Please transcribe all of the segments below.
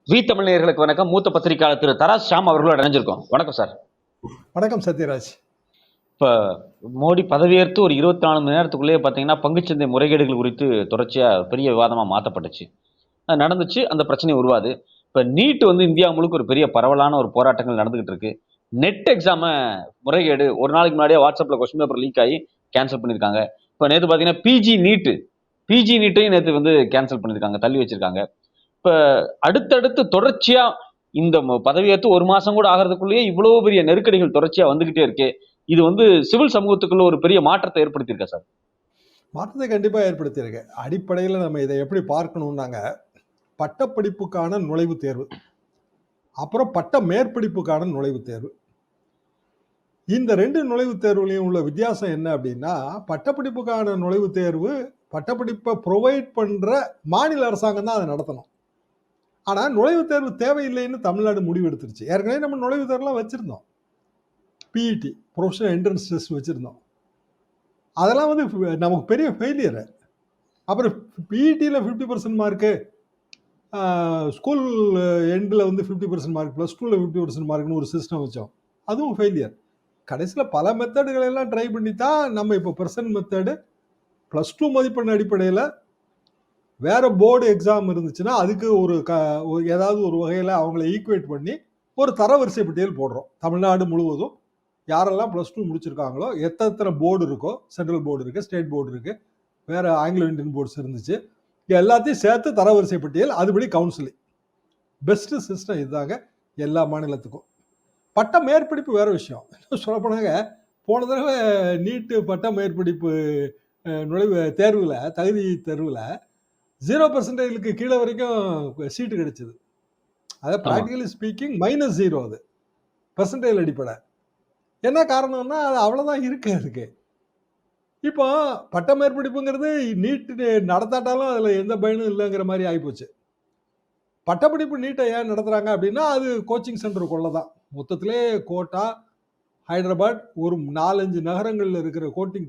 தமிழ் நேயர்களுக்கு வணக்கம். மூத்த பத்திரிகையாளர் திரு தராஸ் ஷாம் அவர்களோட இணைஞ்சிருக்கோம். வணக்கம் சார். வணக்கம் சத்யராஜ். இப்ப மோடி பதவியேற்று ஒரு 24 மணி நேரத்துக்குள்ளேயே பார்த்தீங்கன்னா, பங்குச்சந்தை முறைகேடுகள் குறித்து தொடர்ச்சியா பெரிய விவாதமா மாத்தப்பட்டுச்சு. அது நடந்துச்சு. அந்த பிரச்சனை உருவாது. இப்ப நீட் இந்தியா முழுக்க ஒரு பெரிய பரவலான ஒரு போராட்டங்கள் நடந்துகிட்டு இருக்கு. நெட் எக்ஸாம முறைகேடு ஒரு நாளைக்கு முன்னாடியே வாட்ஸ்அப்ல கொஸ்டின் பேப்பர் லீக் ஆகி கேன்சல் பண்ணியிருக்காங்க. இப்ப நேத்து பார்த்தீங்கன்னா, பிஜி நீட்டையும் நேத்து கேன்சல் பண்ணியிருக்காங்க, தள்ளி வச்சிருக்காங்க. இப்ப அடுத்தடுத்து தொடர்ச்சியா இந்த பதவியேற்று ஒரு மாசம் கூட ஆகிறதுக்குள்ளேயே இவ்வளவு பெரிய நெருக்கடிகள் தொடர்ச்சியா வந்துகிட்டே இருக்கு. இது சிவில் சமூகத்துக்குள்ள ஒரு பெரிய மாற்றத்தை ஏற்படுத்தியிருக்கா சார்? மாற்றத்தை கண்டிப்பா ஏற்படுத்தியிருக்கு. அடிப்படையில் நம்ம இதை எப்படி பார்க்கணும்னாங்க, பட்டப்படிப்புக்கான நுழைவுத் தேர்வு, அப்புறம் பட்ட மேற்படிப்புக்கான நுழைவுத் தேர்வு. இந்த 2 நுழைவுத் தேர்வுலையும் உள்ள வித்தியாசம் என்ன அப்படின்னா, பட்டப்படிப்புக்கான நுழைவுத் தேர்வு பட்டப்படிப்பை ப்ரொவைட் பண்ற மாநில அரசாங்கம் தான் அதை நடத்தணும். ஆனா நுழைவுத் தேர்வு தேவையில்லைன்னு தமிழ்நாடு முடிவு எடுத்துருச்சு. ஏற்கனவே நம்ம நுழைவுத் தேர்வுலாம் வச்சிருந்தோம். பிஇடி, ப்ரொஃபஷனல் என்ட்ரன்ஸ் டெஸ்ட் வச்சிருந்தோம். அதெல்லாம் நமக்கு பெரிய ஃபெயிலியரு. அப்புறம் பிஇடியில் 50% மார்க்கு, ஸ்கூல் எண்டில் 50% மார்க், ப்ளஸ் டூவில் 50% மார்க்னு ஒரு சிஸ்டம் வச்சோம். அதுவும் ஃபெயிலியர். கடைசியில் பல மெத்தடுகளை எல்லாம் ட்ரை பண்ணி தான் நம்ம இப்போ பெர்சன்ட் மெத்தடு ப்ளஸ் டூ மதிப்பெண் அடிப்படையில் வேற போர்டு எக்ஸாம் இருந்துச்சுன்னா அதுக்கு ஏதாவது ஒரு வகையில் அவங்கள ஈக்குவேட் பண்ணி ஒரு தரவரிசை பட்டியல் போடுறோம். தமிழ்நாடு முழுவதும் யாரெல்லாம் ப்ளஸ் டூ முடிச்சிருக்காங்களோ, எத்தனை போர்டு இருக்கோ, சென்ட்ரல் போர்டு இருக்குது, ஸ்டேட் போர்டு இருக்குது, வேறு ஆங்கிலோ இந்தியன் போர்ட்ஸ் இருந்துச்சு, எல்லாத்தையும் சேர்த்து தரவரிசை பட்டியல், அதுபடி கவுன்சிலிங். பெஸ்ட்டு சிஸ்டம் இதுதாங்க எல்லா மாநிலத்துக்கும். பட்ட மேற்படிப்பு வேறு விஷயம். சொல்லப்போனாங்க, போன தடவை நீட்டு பட்ட மேற்படிப்பு நுழைவு தேர்வில், தகுதி தேர்வில் 0% கீழே வரைக்கும் சீட்டு கிடைச்சிது. அதாவது ப்ராக்டிகலி ஸ்பீக்கிங் -0 அது பெர்சன்டேஜ் அடிப்படை. என்ன காரணம்னா அது அவ்வளோதான் இருக்கு. அதுக்கு இப்போ பட்ட மேற்படிப்புங்கிறது நீட்டு நடத்தாட்டாலும் அதில் எந்த பயனும் இல்லைங்கிற மாதிரி ஆகிப்போச்சு. பட்டப்படிப்பு நீட்டை ஏன் நடத்துகிறாங்க அப்படின்னா, அது கோச்சிங் சென்டருக்குள்ள தான். மொத்தத்திலே கோட்டா, ஹைதராபாத், ஒரு 4-5 நகரங்களில் இருக்கிற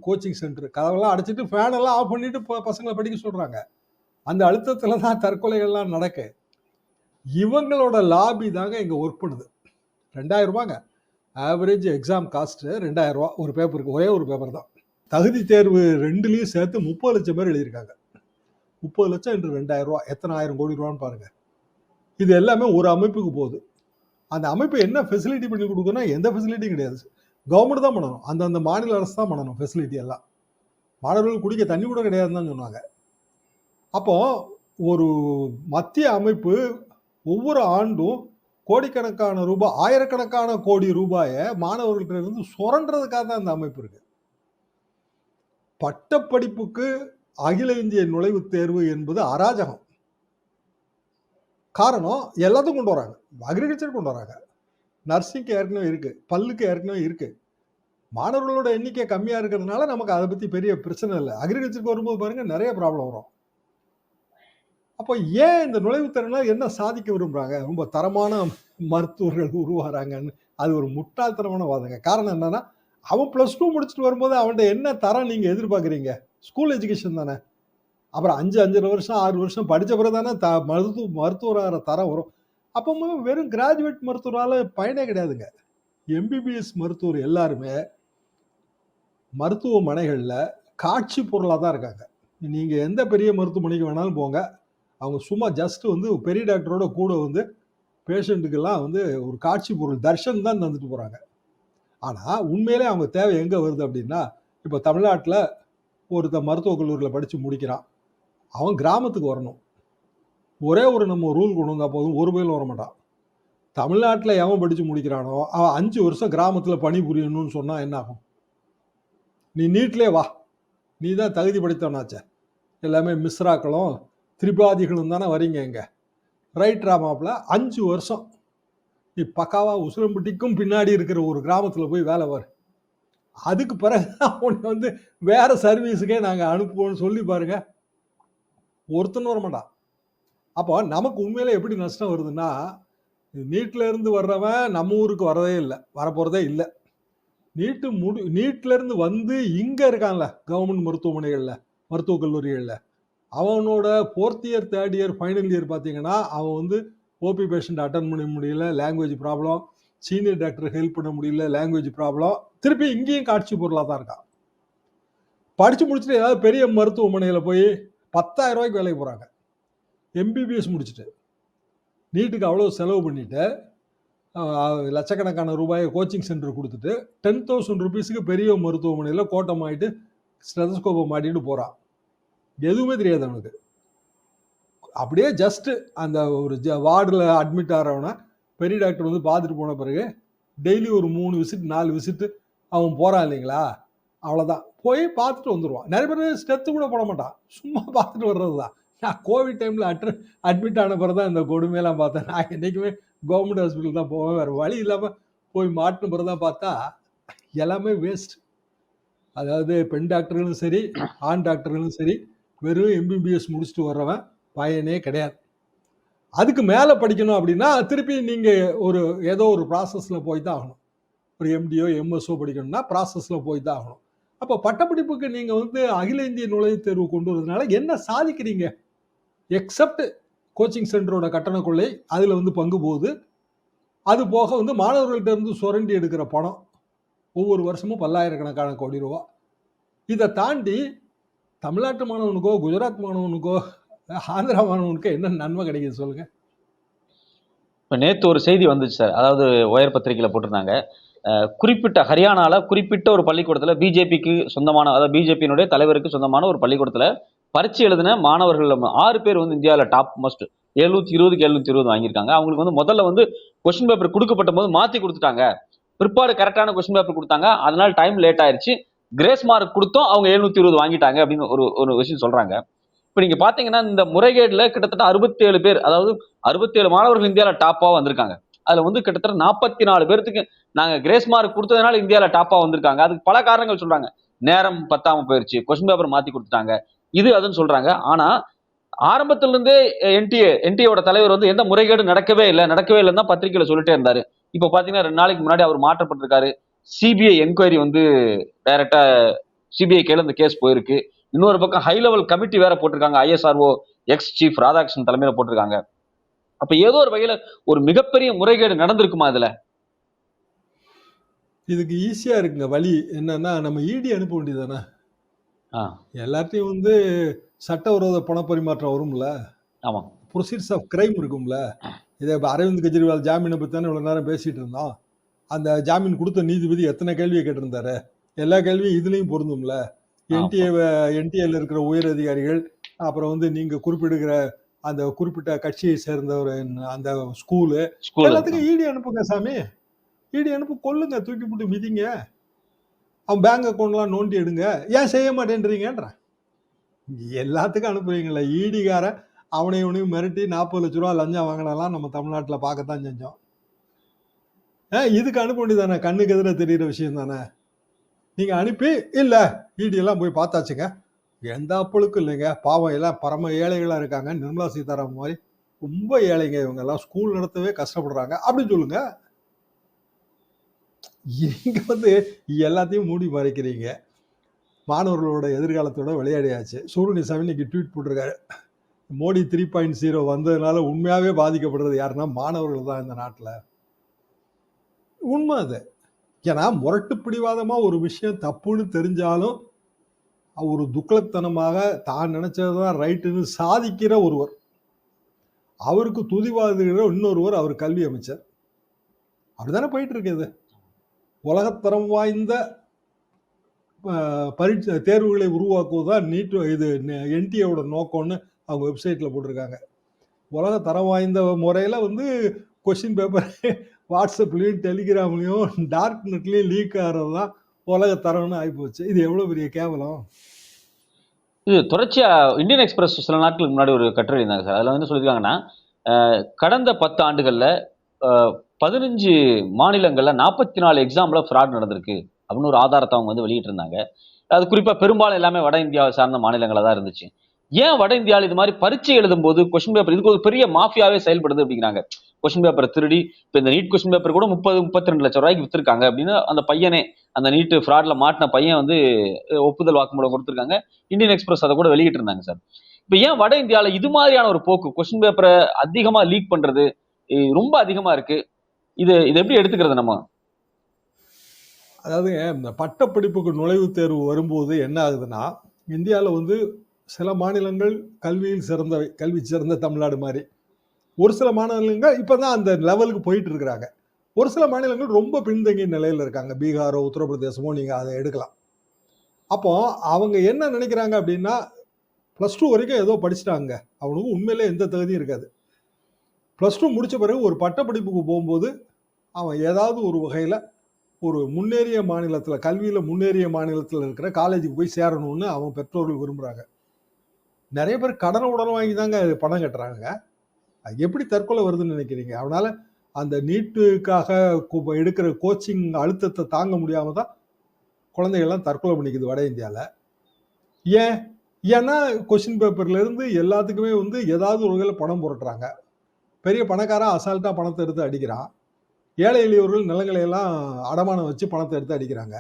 கோச்சிங் சென்டர் கதவெல்லாம் அடைச்சிட்டு ஃபேனெல்லாம் ஆஃப் பண்ணிட்டு பசங்களை படிக்க சொல்கிறாங்க. அந்த அழுத்தத்தில் தான் தற்கொலைகள்லாம் நடக்கு. இவங்களோட லாபி தாங்க இங்கே ஒர்க் பண்ணுது. 2000 ரூபாங்க ஆவரேஜ் எக்ஸாம் காஸ்ட்டு. 2000 ரூபா ஒரு பேப்பருக்கு, ஒரே ஒரு பேப்பர் தான். தகுதி தேர்வு 2லையும் சேர்த்து 30 லட்சம் பேர் எழுதியிருக்காங்க. 30 லட்சம் என்று 2000 ரூபா, எத்தனை 1000 கோடி ரூபான்னு பாருங்க. இது எல்லாமே ஒரு அமைப்புக்கு போகுது. அந்த அமைப்பு என்ன ஃபெசிலிட்டி பண்ணி கொடுக்குன்னா, எந்த ஃபெசிலிட்டியும் கிடையாது. கவர்மெண்ட் தான் பண்ணணும், அந்தந்த மாநில அரசு தான் பண்ணணும் ஃபெசிலிட்டி எல்லாம். மாணவர்கள் குடிக்க தண்ணி கூட கிடையாதுன்னு தான் சொன்னாங்க. அப்போ ஒரு மத்திய அமைப்பு ஒவ்வொரு ஆண்டும் கோடிக்கணக்கான ரூபாய், ஆயிரக்கணக்கான கோடி ரூபாயை மாணவர்கள்ட்ட இருந்து சுரண்டுறதுக்காக தான் அந்த அமைப்பு இருக்கு. பட்டப்படிப்புக்கு அகில இந்திய நுழைவுத் தேர்வு என்பது அராஜகம். காரணம், எல்லாத்தையும் கொண்டு வராங்க. அக்ரிகல்ச்சர் கொண்டு வராங்க, நர்சிங்க்கு ஏற்கனவே இருக்கு, பல்லுக்கு ஏற்கனவே இருக்கு. மாணவர்களோட எண்ணிக்கை கம்மியா இருக்கிறதுனால நமக்கு அதை பத்தி பெரிய பிரச்சனை இல்லை. அக்ரிகல்ச்சருக்கு வரும்போது பாருங்க நிறைய ப்ராப்ளம் வரும். அப்போ ஏன் இந்த நுழைவுத் தேர்வுனா என்ன சாதிக்க விரும்புறாங்க? ரொம்ப தரமான மருத்துவர்கள் உருவாகிறாங்கன்னு. அது ஒரு முட்டாள்தனமான வாதங்க. காரணம் என்னன்னா, அவன் ப்ளஸ் டூ முடிச்சுட்டு வரும்போது அவன்கிட்ட என்ன தரம் நீங்கள் எதிர்பார்க்குறீங்க? ஸ்கூல் எஜுகேஷன் தானே. அப்புறம் 5 வருஷம் 6 வருஷம் படித்த பிறகு தானே மருத்துவராகிற தரம் வரும். அப்போ வெறும் கிராஜுவேட் மருத்துவரால் பயனே கிடையாதுங்க. எம்பிபிஎஸ் மருத்துவர் எல்லாருமே மருத்துவமனைகளில் காட்சி பொருளாக தான் இருக்காங்க. நீங்கள் எந்த பெரிய மருத்துவமனைக்கு வேணாலும் போங்க, அவங்க சும்மா ஜஸ்ட் பெரிய டாக்டரோட கூட பேஷண்ட்டுக்கெல்லாம் ஒரு காட்சி பொருள் தர்ஷன் தான் தந்துட்டு போகிறாங்க. ஆனால் உண்மையிலே அவங்க தேவை எங்கே வருது அப்படின்னா, இப்போ தமிழ்நாட்டில் ஒருத்தர் மருத்துவக் கல்லூரியில் படித்து முடிக்கிறான், அவன் கிராமத்துக்கு வரணும். ஒரே ஒரு நம்ம ரூல் கொண்டு வந்தால் போதும், ஒரு பயிலும் வர மாட்டான். தமிழ்நாட்டில் எவன் படித்து முடிக்கிறானோ அவன் 5 வருஷம் கிராமத்தில் பணி புரியணும்னு சொன்னால் என்ன ஆகும்? நீ நீட்லேயே வா, நீ தான் தகுதி படித்தவனாச்சே, எல்லாமே மிஸ்ராக்களும் திரிபாதிகளும் தானே வரீங்க இங்கே. ரைட் ராமாப்பில் 5 வருஷம் நீ பக்காவாக உசிலம்பட்டிக்கும் பின்னாடி இருக்கிற ஒரு கிராமத்தில் போய் வேலை வர. அதுக்கு பிறகு உன்னை வேற சர்வீஸுக்கே நாங்கள் அனுப்புவோம்னு சொல்லி பாருங்க, ஒருத்தன் வர மாட்டான். அப்போ நமக்கு உண்மையில எப்படி நஷ்டம் வருதுன்னா, நீட்ல இருந்து வர்றவன் நம்ம ஊருக்கு வரதே இல்லை, வரப்போகிறதே இல்லை. நீட்ல இருந்து இங்கே இருக்கான்ல கவர்மெண்ட் மருத்துவமனைகளில், மருத்துவக் கல்லூரிகளில், அவனோட 4th year 3rd year final year பார்த்தீங்கன்னா அவன் ஓபி பேஷண்ட் அட்டன் பண்ண முடியல, language problem. Senior doctor help பண்ண முடியல, லாங்குவேஜ் ப்ராப்ளம். திருப்பி இங்கேயும் காட்சி பொருளாக தான் இருக்கான். படிச்சு முடிச்சுட்டு ஏதாவது பெரிய மருத்துவமனையில் போய் 10,000 ரூபாய்க்கு வேலைக்கு போகிறாங்க. எம்பிபிஎஸ் முடிச்சுட்டு நீட்டுக்கு அவ்வளோ செலவு பண்ணிட்டு லட்சக்கணக்கான ரூபாயை கோச்சிங் சென்டர் கொடுத்துட்டு 10,000 ருபீஸுக்கு பெரிய மருத்துவமனையில் கோட்டம் ஆகிட்டு ஸ்டெதஸ்கோப்பை மாட்டிட்டு போகிறான். எதுவுமே தெரியாது அவனுக்கு. அப்படியே ஜஸ்ட் அந்த ஒரு வார்டில் அட்மிட் ஆகிறவனை பெரிய டாக்டர் வந்து பார்த்துட்டு போன பிறகு டெய்லி ஒரு 3 விசிட் 4 விசிட்டு அவன் போகிறான் இல்லைங்களா, அவ்வளோதான். போய் பார்த்துட்டு வந்துடுவான். நிறைய பேர் ஸ்டெத்து கூட போட மாட்டான், சும்மா பார்த்துட்டு வர்றது தான். நான் கோவிட் டைமில் அட்மிட் ஆன பிறகு தான் இந்த கொடுமையெல்லாம் பார்த்தேன். நான் என்றைக்குமே கவர்மெண்ட் ஹாஸ்பிட்டல் தான் போவேன், வேறு வழி இல்லாமல் போய் மாட்டின பிறகு தான் பார்த்தா எல்லாமே வேஸ்ட். அதாவது பெண் டாக்டர்களும் சரி ஆண் டாக்டர்களும் சரி வெறும் எம்பிபிஎஸ் முடிச்சுட்டு வர்றவன் பயனே கிடையாது. அதுக்கு மேலே படிக்கணும் அப்படின்னா திருப்பி நீங்கள் ஏதோ ஒரு ப்ராசஸில் போய் தான் ஆகணும். ஒரு எம்டிஓ எம்எஸ்ஓ படிக்கணும்னா ப்ராசஸில் போய் தான் ஆகணும். அப்போ பட்டப்படிப்புக்கு நீங்கள் வந்து அகில இந்திய நுழைவுத் தேர்வு கொண்டு வரதுனால என்ன சாதிக்கிறீங்க? எக்ஸப்ட் கோச்சிங் சென்டரோட கட்டண கொள்ளை அதில் வந்து பங்கு போகுது. அது போக வந்து மாணவர்கள்ட்ட இருந்து சுரண்டி எடுக்கிற பணம் ஒவ்வொரு வருஷமும் பல்லாயிரக்கணக்கான கோடி ரூபா. இதை தாண்டி தமிழ்நாட்டு மாணவனுக்கோ குஜராத் மாணவனுக்கோ ஆந்திரா மாணவனுக்கோ என்ன நன்மை கிடைக்குது சொல்லுங்க? இப்போ நேற்று ஒரு செய்தி வந்துச்சு சார், அதாவது ஒயர் பத்திரிகையில் போட்டிருந்தாங்க. குறிப்பிட்ட ஹரியானால குறிப்பிட்ட ஒரு பள்ளிக்கூடத்தில் பிஜேபிக்கு சொந்தமான, அதாவது பிஜேபியினுடைய தலைவருக்கு சொந்தமான ஒரு பள்ளிக்கூடத்தில் பரீட்சை எழுதின மாணவர்கள் 6 பேர் வந்து இந்தியாவில் டாப் மோஸ்ட் 720க்கு 720 வாங்கியிருக்காங்க. அவங்களுக்கு வந்து முதல்ல வந்து கொஸ்டின் பேப்பர் கொடுக்கப்பட்ட போது மாற்றி கொடுத்துட்டாங்க, பிற்பாடு கரெக்டான கொஸ்டின் பேப்பர் கொடுத்தாங்க, அதனால டைம் லேட் ஆயிடுச்சு, கிரேஸ் மார்க் கொடுத்தோம் அவங்க 720 வாங்கிட்டாங்க அப்படின்னு ஒரு விஷயம் சொல்றாங்க. இப்போ நீங்க பாத்தீங்கன்னா இந்த முறைகேடுல கிட்டத்தட்ட 67 பேர், அதாவது 67 மாணவர்கள் இந்தியாவில் டாப்பா வந்திருக்காங்க. அதுல வந்து கிட்டத்தட்ட 44 பேருக்கு நாங்க கிரேஸ் மார்க் கொடுத்ததுனால இந்தியாவில் டாப்பா வந்திருக்காங்க. அதுக்கு பல காரணங்கள் சொல்றாங்க. நேரம் பத்தாம போயிருச்சு, கொஸ்டின் பேப்பர் மாத்தி கொடுத்துட்டாங்க, இது அதுன்னு சொல்றாங்க. ஆனா ஆரம்பத்துல இருந்தே என்டிஏவோட தலைவர் வந்து எந்த முறைகேடு நடக்கவே இல்லைன்னு தான் பத்திரிகையில சொல்லிட்டே இருந்தாரு. இப்ப பாத்தீங்கன்னா 2 நாளைக்கு முன்னாடி அவர் மாற்றப்பட்டிருக்காரு. சிபிஐ என்கொயரி வந்து டைரக்டா சிபிஐ கையில இந்த கேஸ் போயிருக்கு. இன்னொரு பக்கம் ஹை லெவல் கமிட்டி வேற போட்டிருக்காங்க, ஐஎஸ்ஆர்ஓ எக்ஸ் சீஃப் ராதாகிருஷ்ணன் தலைமையில போட்டிருக்காங்க. அப்ப ஏதோ ஒரு வகையில ஒரு மிகப்பெரிய முறைகேடு நடந்திருக்குமா இதுல? இதுக்கு ஈஸியா இருக்குங்க வழி. என்னன்னா நம்ம இடி அனுப்ப வேண்டியதானே. எல்லாத்தையும் வந்து சட்டவிரோத பண பரிமாற்றம் வரும்ல, ஆமா, ப்ரொசீட்ஸ் ஆஃப் கிரைம் இருக்கும்ல. இதை அரவிந்த் கெஜ்ரிவால் ஜாமீனை பற்றி தானே இவ்வளோ நேரம் பேசிட்டு இருந்தோம். அந்த ஜாமீன் கொடுத்த நீதிபதி எத்தனை கேள்வியை கேட்டிருந்தாரு, எல்லா கேள்வியும் இதுலேயும் பொருந்தும்ல. என்டிஏல இருக்கிற உயர் அதிகாரிகள், அப்புறம் வந்து நீங்க குறிப்பிடுகிற அந்த குறிப்பிட்ட கட்சியை சேர்ந்த ஒரு அந்த ஸ்கூலு எல்லாத்துக்கும் இடி அனுப்புங்க சாமி, இடி அனுப்பு, கொல்லுங்க, தூக்கி போட்டு மிதிங்க, அவன் பேங்க் அக்கௌண்ட்லாம் நோண்டி எடுங்க. ஏன் செய்ய மாட்டேன்றீங்கன்ற? எல்லாத்துக்கும் அனுப்புறீங்களா? ஈடிகார அவனையும் மிரட்டி 40 லட்ச ரூபா லஞ்சம் வாங்கினாலாம் நம்ம தமிழ்நாட்டில் பார்க்கத்தான் செஞ்சோம். இதுக்கு அனுப்ப வேண்டியதானே, கண்ணுக்கு எதிர தெரிகிற விஷயம் தானே. நீங்க அனுப்பி இல்லை இடி எல்லாம் போய் பார்த்தாச்சுங்க, எந்த அப்பளுக்கும் இல்லைங்க, பாவம் எல்லாம் பரம ஏழைகளா இருக்காங்க, நிர்மலா சீதாராமன் மாதிரி ரொம்ப ஏழைங்க, இவங்க எல்லாம் ஸ்கூல் நடத்தவே கஷ்டப்படுறாங்க அப்படின்னு சொல்லுங்க. இங்க வந்து எல்லாத்தையும் மூடி மறைக்கிறீங்க. மாணவர்களோட எதிர்காலத்தோட விளையாடியாச்சு. சூரியசாமி இன்னைக்கு ட்வீட் போட்டிருக்காரு, மோடி 3.0 வந்ததுனால உண்மையாவே பாதிக்கப்படுறது யாருன்னா மாணவர்கள் தான் இந்த நாட்டில். உண்மை அது. ஏன்னா முரட்டு பிடிவாதமா ஒரு விஷயம் தப்புன்னு தெரிஞ்சாலும் ஒரு துக்ளத்தனமாக தான் நினைச்சதுதான் ரைட்டுன்னு சாதிக்கிற ஒருவர், அவருக்கு துதிவாதுகிற இன்னொருவர் அவர் கல்வி அமைச்சர். அப்படித்தானே போயிட்டு இருக்குது. உலகத்தரம் வாய்ந்த பரீட்சை தேர்வுகளை உருவாக்குவதுதான் நீட், இது என்டிஏவோட நோக்கம்னு அவங்க வெப்சைட்ல போட்டிருக்காங்க. உலக தரம் வாய்ந்த முறையில் வந்து கொஸ்டின் பேப்பர் வாட்ஸ்அப்லேயும் டெலிகிராம்லேயும் டார்க் நெட்லேயும் லீக் ஆகிறது தான் உலக தரம்னு ஆகிப்போச்சு. இது எவ்வளோ பெரிய கேவலம். இது தொடர்ச்சியா இந்தியன் எக்ஸ்பிரஸ் சில நாட்களுக்கு முன்னாடி ஒரு கட்டுரை இருந்தாங்க சார். அதில் வந்து சொல்லியிருக்காங்கன்னா கடந்த 10 ஆண்டுகளில் 15 மாநிலங்களில் 44 எக்ஸாமில் ஃப்ராட் நடந்திருக்கு அப்படின்னு ஒரு ஆதாரத்தை அவங்க வந்து வெளியிட்டு இருந்தாங்க. அது குறிப்பாக பெரும்பாலும் எல்லாமே வட இந்தியாவை சார்ந்த மாநிலங்களாக தான் இருந்துச்சு. ஏன் வட இந்தியாவில் இது மாதிரி பரீட்சை எழுதும் போது கொஸ்டின் பேப்பர் இதுக்கு ஒரு பெரிய மாஃபியாவே செயல்படுது அப்படிங்கிறாங்க. கொஸ்டின் பேப்பரை திருடி இப்போ இந்த நீட் கொஸ்டின் பேப்பர் கூட 30-32 லட்சம் ரூபாய்க்கு வித்துருக்காங்க அப்படின்னு அந்த பையனே, அந்த நீட்டு ஃப்ராட்ல மாட்டின பையன் வந்து ஒப்புதல் வாக்குமூலம் கொடுத்துருக்காங்க. இந்தியன் எக்ஸ்பிரஸ் அதை கூட வெளியிட்டு இருந்தாங்க சார். இப்போ ஏன் வட இந்தியாவில் இது மாதிரியான ஒரு போக்கு, கொஸ்டின் பேப்பரை அதிகமாக லீக் பண்றது, ரொம்ப அதிகமா இருக்கு. இது இது எப்படி எடுத்துக்கிறது நம்ம? அதாவது இந்த பட்டப்படிப்புக்கு நுழைவுத் தேர்வு வரும்போது என்ன ஆகுதுன்னா, இந்தியால வந்து சில மாநிலங்கள் கல்வியில் சிறந்தவை. கல்வி சிறந்த தமிழ்நாடு மாரி. ஒரு சில மாநிலங்கள் இப்ப தான் அந்த லெவலுக்கு போயிட்டு இருக்கிறாங்க. ஒரு சில மாநிலங்கள் ரொம்ப பின்தங்கிய நிலையில இருக்காங்க. பீகாரோ, உத்தரப்பிரதேசமோ நீங்க அத எடுக்கலாம். அப்போ அவங்க என்ன நினைக்கிறாங்க அப்படின்னா, +2 வரைக்கும் ஏதோ படிச்சுட்டாங்க. அவனுக்கு உண்மையிலே எந்த தகுதியும் இருக்காது. +2 முடிச்ச பிறகு ஒரு பட்டப்படிப்புக்கு போம்போது, அவன் ஏதாவது ஒரு வகையில ஒரு முன்னேறிய மாநிலத்தில, கல்வியில முன்னேறிய மாநிலத்தில இருக்கிற காலேஜுக்கு போய் சேரணும்னு அவன் பெற்றோர்கள் விரும்புறாங்க. நெறைய பேர் கடன உடன வாங்கி தாங்க பணம் கட்டுறாங்க. அது எப்படி தற்கொலை வருதுன்னு நினைக்கிறீங்க? அவனால அந்த நீட்டுக்காக எடுக்கிற கோச்சிங் அழுத்தத்த தாங்க முடியாம தான் குழந்தைகள்லாம் தற்கொலை பண்ணிக்குது வட இந்தியால. ஏன்? ஏன்னா கொஸ்டின் பேப்பர்ல இருந்து எல்லாத்துக்குமே வந்து ஏதாவது ஒரு வகையில பணம் புரட்டுறாங்க. பெரிய பணக்காரன் அசால்ட்டா பணத்த எடுத்து அடிக்கிறான். ஏழை எளியோர்கள் நிலங்களை எல்லாம் அடமானம் வச்சு பணத்த எடுத்து அடிக்கிறாங்க.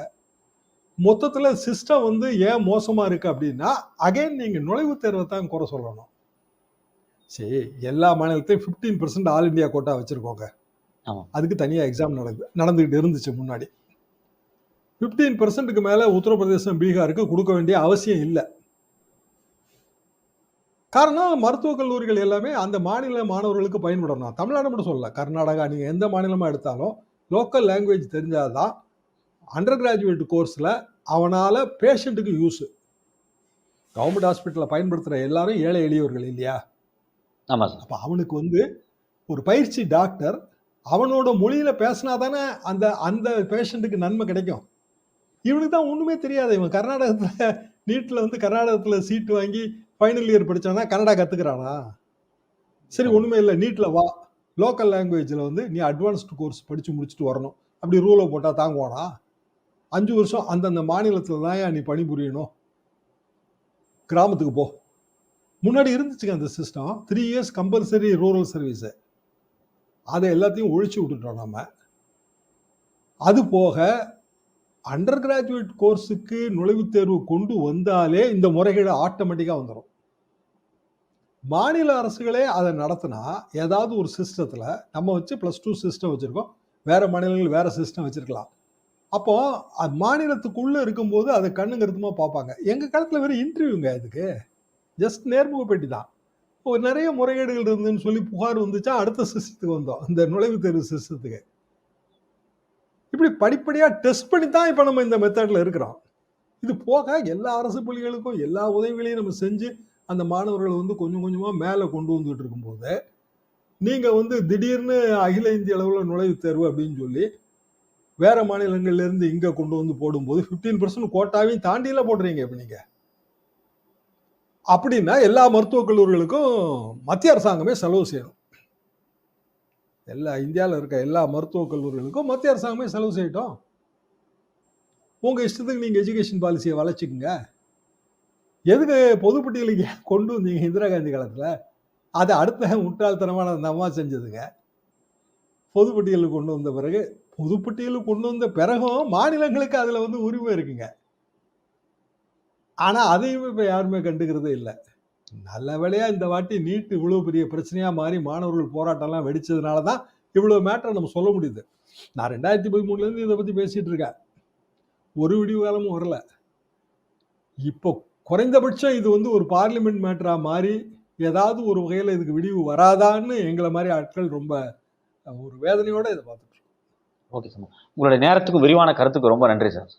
மொத்தத்துல சிஸ்டம் வந்து ஏன் மோசமா இருக்கு அப்படின்னா, அகைன் நீங்க நுழைவுத் தேர்வ தான் குறை சொல்லணும். சரி, எல்லா மாநிலத்தையும் 15% ஆல் இந்தியா கோட்டா வச்சிருக்கோங்க. ஆமா. அதுக்கு தனியா எக்ஸாம் நடந்துகிட்டு இருந்துச்சு முன்னாடி. 15%க்கு மேல உத்தரப்பிரதேசம், பீகாருக்கு குடுக்க வேண்டிய அவசியம் இல்ல. காரணம் மருத்துவக் கல்லூரிகள் எல்லாமே அந்த மாநில மாணவர்களுக்கு பயன்படணும். தமிழ்நாடு மட்டும் சொல்லல. கர்நாடகா நீங்க எந்த மாநிலமா எடுத்தாலும் லோக்கல் லாங்குவேஜ் தெரிஞ்சா தான் அண்டர் கிராஜுவேட் கோர்ஸ்ல அவனால பேஷண்ட்டுக்கு யூஸ். கவர்மெண்ட் ஹாஸ்பிட்டல்ல பயன்படுத்துற எல்லாரும் ஏழை எளியவர்கள் இல்லையா? ஆமா சார். அப்ப அவனுக்கு வந்து ஒரு பயிற்சி டாக்டர் அவனோட மொழியில பேசினா தானே அந்த அந்த பேஷண்ட்டுக்கு நன்மை கிடைக்கும். இவனுக்கு தான் ஒண்ணுமே தெரியாது. இவன் கர்நாடகத்துல நீட்ல வந்து கர்நாடகத்துல சீட் வாங்கி ஃபைனல் இயர் படிச்சானா கன்னடா கத்துக்கிறானா? சரி ஆமா. ஒண்ணுமே இல்ல. நீட்ல வா. லோக்கல் லாங்குவேஜ்ல வந்து நீ அட்வான்ஸ்டு கோர்ஸ் படிச்சு முடிச்சுட்டு வரணும். அப்படி ரூல போட்டா தாங்குவானா? 5 வருஷம் அந்தந்த மாநிலத்துல தான்யா நீ பணிபுரியணும். கிராமத்துக்கு போ. முன்னாடி இருந்துச்சுங்க அந்த system. 3 years compulsory rural service. அத எல்லாத்தையும் ஒழிச்சு விட்டுட்டோம் நாம. அது போக அண்டர் கிராஜுவேட் கோர்ஸுக்கு நுழைவுத் தேர்வு கொண்டு வந்தாலே இந்த முறைகேடு ஆட்டோமேட்டிக்கா வந்துரும். மாநில அரசுகளே அத நடத்துனா, ஏதாவது ஒரு சிஸ்டத்துல நம்ம வச்சு +2 சிஸ்டம் வச்சிருக்கோம். வேற மாநிலங்கள் வேற சிஸ்டம் வச்சிருக்கலாம். அப்போ மாநிலத்துக்குள்ள இருக்கும்போது அத கண்ணும் கருத்துமா பார்ப்பாங்க. எங்க காலத்துல வெறும் இன்டர்வியூங்க இதுக்கு. ஜஸ்ட் நேர்முக பெட்டி தான். ஒரு நெறைய முறைகேடுகள் இருந்துன்னு சொல்லி புகார் வந்துச்சா, அடுத்த சிஸ்டத்துக்கு வந்தோம். இந்த நுழைவுத் தேர்வு சிஸ்டத்துக்கு. இப்படி படிப்படியா டெஸ்ட் பண்ணி தான் இப்ப நம்ம இந்த மெத்தட்ல இருக்கிறோம். இது போக எல்லா அரசு பள்ளிகளுக்கும் எல்லா உதவிகளையும் நம்ம செஞ்சு, அந்த மாணவர்கள வந்து கொஞ்சம் கொஞ்சமா மேல கொண்டு வந்துட்டு இருக்கும்போது, நீங்க வந்து திடீர்னு அகில இந்திய அளவுல நுழைவுத் தேர்வு அப்படின்னு சொல்லி, வேற மாநிலங்கள்ல இருந்து இங்க கொண்டு வந்து போடும்போது 15% கோட்டாவையும் தாண்டில போடுறீங்க இப்ப நீங்க. அப்படின்னா எல்லா மருத்துவக் கல்லூரிகளுக்கும் மத்திய அரசாங்கமே செலவு செய்யணும். எல்லா இந்தியால இருக்க எல்லா மருத்துவக் கல்லூரிகளுக்கும் மத்திய அரசாங்கமே செலவு செய்யட்டும். உங்க இஷ்டத்துக்கு நீங்க எஜுகேஷன் பாலிசிய வளச்சுக்குங்க. எதுக்கு பொதுப்பட்டியலுக்கு கொண்டு வந்தீங்க இந்திரா காந்தி காலத்துல? அத அடுத்த முட்டாள்தனமான அந்த அம்மா செஞ்சதுங்க. பொதுப்பட்டியலுக்கு கொண்டு வந்த பிறகு பொதுப்பட்டியலுக்கு கொண்டு வந்த பிறகும் மாநிலங்களுக்கு அதுல வந்து உரிமை இருக்குங்க. ஆனா அதையும் இப்ப யாருமே கண்டுக்கிறதே இல்ல. நல்ல வேளையா இந்த வாட்டி நீட் இவ்வளவு பெரிய பிரச்சனையா மாறி மாணவர்கள் போராட்டம்லாம் வெடிச்சதுனால தான் இவ்வளவு மேட்டர நம்ம சொல்ல முடியுது. நான் 2013ல இருந்து இத பத்தி பேசிட்டு இருக்கேன். ஒரு விடிவு காலமும் வரல. இப்போ குறைந்தபட்சம் இது வந்து ஒரு பார்லிமென்ட் மேட்டரா மாறி, ஏதாவது ஒரு வகையில இதுக்கு விடிவு வராதான்னு எங்கள மாரி ஆட்கள் ரொம்ப ஒரு வேதனையோட இத பார்த்துட்டு இருக்கோம். Okay sir. உங்களுடைய நேரத்துக்கும் விரிவான கருத்துக்கும் ரொம்ப நன்றி சார்.